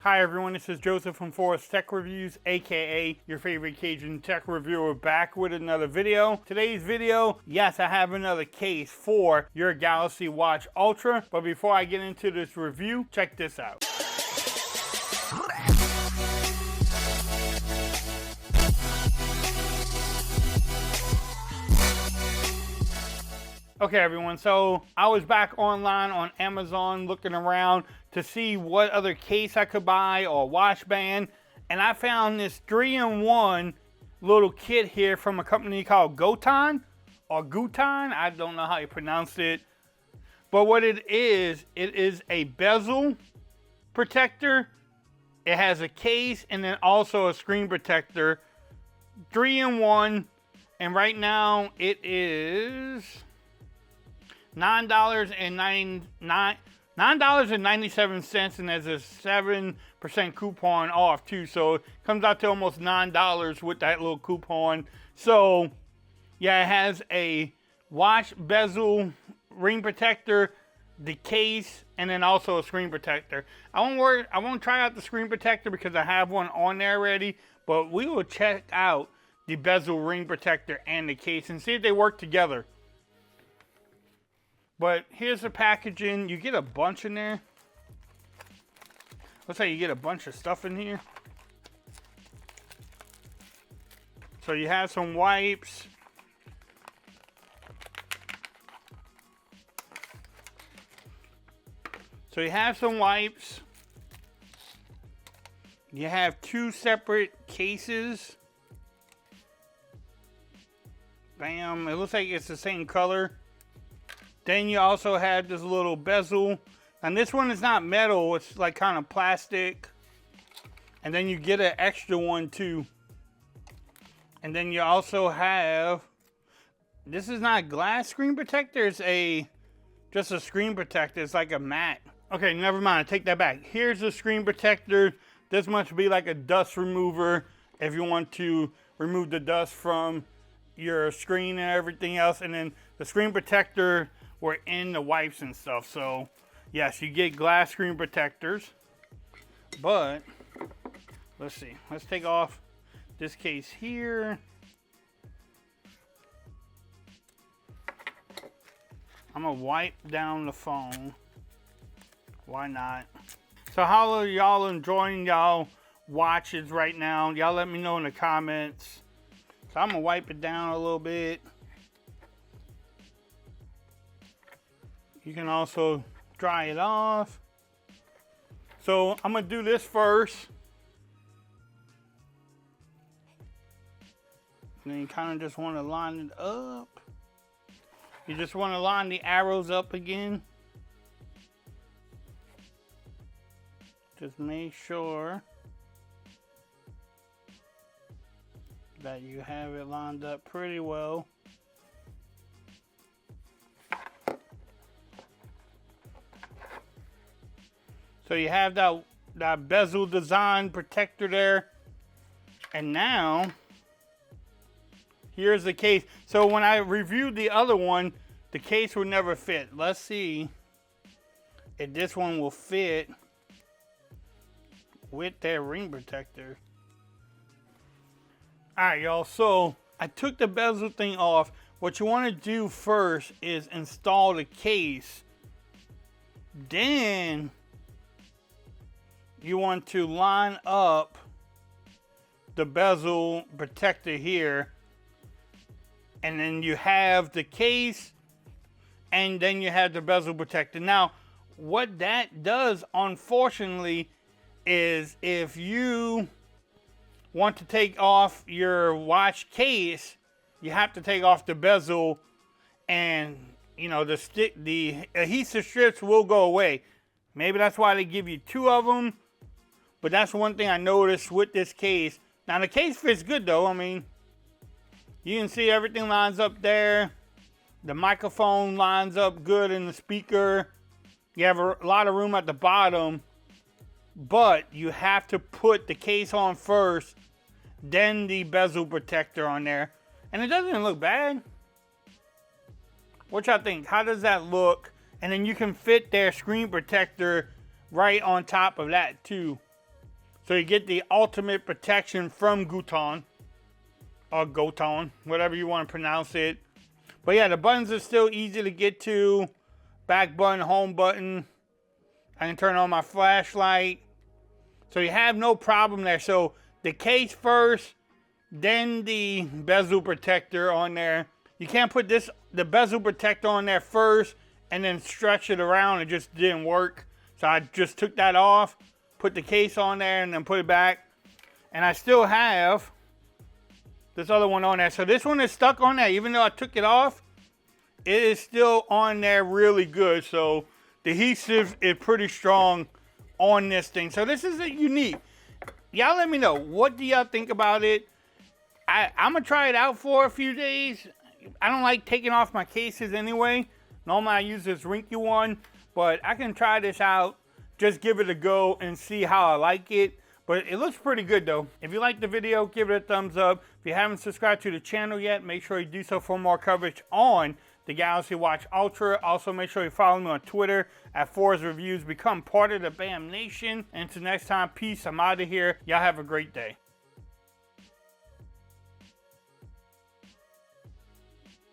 Hi everyone, this is Joseph from Forest Tech Reviews, aka your favorite Cajun tech reviewer, back with another video. Today's video, yes, I have another case for your Galaxy Watch Ultra, but before I get into this review, check this out. Okay everyone, so I was back online on Amazon looking around to see what other case I could buy or watch band, and I found this 3-in-1 little kit here from a company called Goton, or Goton, I don't know how you pronounce it, but what it is a bezel protector, it has a case, and then also a screen protector, 3-in-1, and right now it is $9.97, and there's a 7% coupon off too, so it comes out to almost $9 with that little coupon. So yeah, it has a watch bezel ring protector, the case, and then also a screen protector. I won't try out the screen protector because I have one on there already, but we will check out the bezel ring protector and the case and see if they work together. But here's the packaging. You get a bunch in there. Looks like you get a bunch of stuff in here. So you have some wipes. You have two separate cases. Bam, it looks like it's the same color. Then you also have this little bezel, and this one is not metal, it's like kind of plastic. And then you get an extra one too. And then you also have, this is not glass screen protector, it's just a screen protector, it's like a mat. Okay, never mind, I take that back. Here's the screen protector. This must be like a dust remover if you want to remove the dust from your screen and everything else. And then the screen protector were in the wipes and stuff. So yes, you get glass screen protectors, but let's see, let's take off this case here. I'm gonna wipe down the phone, why not? So how are y'all enjoying y'all watches right now? Y'all let me know in the comments. So I'm gonna wipe it down a little bit. You can also dry it off. So I'm gonna do this first. And then you kind of just want to line it up. You just want to line the arrows up again. Just make sure that you have it lined up pretty well. So you have that bezel design protector there. And now, here's the case. So when I reviewed the other one, the case would never fit. Let's see if this one will fit with that ring protector. Alright y'all, so I took the bezel thing off. What you want to do first is install the case. Then you want to line up the bezel protector here, and then you have the case, and then you have the bezel protector. Now what that does, unfortunately, is if you want to take off your watch case, you have to take off the bezel, and you know, the adhesive strips will go away. Maybe that's why they give you two of them. But that's one thing I noticed with this case. Now the case fits good though. I mean, you can see everything lines up there. The microphone lines up good in the speaker. You have a lot of room at the bottom. But you have to put the case on first, then the bezel protector on there. And it doesn't look bad. What y'all think? How does that look? And then you can fit their screen protector right on top of that too. So you get the ultimate protection from Goton, or Goton, whatever you want to pronounce it. But yeah, the buttons are still easy to get to. Back button, home button. I can turn on my flashlight. So you have no problem there. So the case first, then the bezel protector on there. You can't put the bezel protector on there first and then stretch it around. It just didn't work. So I just took that off, put the case on there, and then put it back. And I still have this other one on there. So this one is stuck on there. Even though I took it off, it is still on there really good. So the adhesive is pretty strong on this thing. So this is unique. Y'all let me know. What do y'all think about it? I'm going to try it out for a few days. I don't like taking off my cases anyway. Normally I use this wrinkly one. But I can try this out. Just give it a go and see how I like it. But it looks pretty good though. If you liked the video, give it a thumbs up. If you haven't subscribed to the channel yet, make sure you do so for more coverage on the Galaxy Watch Ultra. Also, make sure you follow me on Twitter at Forrest Reviews. Become part of the BAM Nation. And until next time, peace. I'm out of here. Y'all have a great day.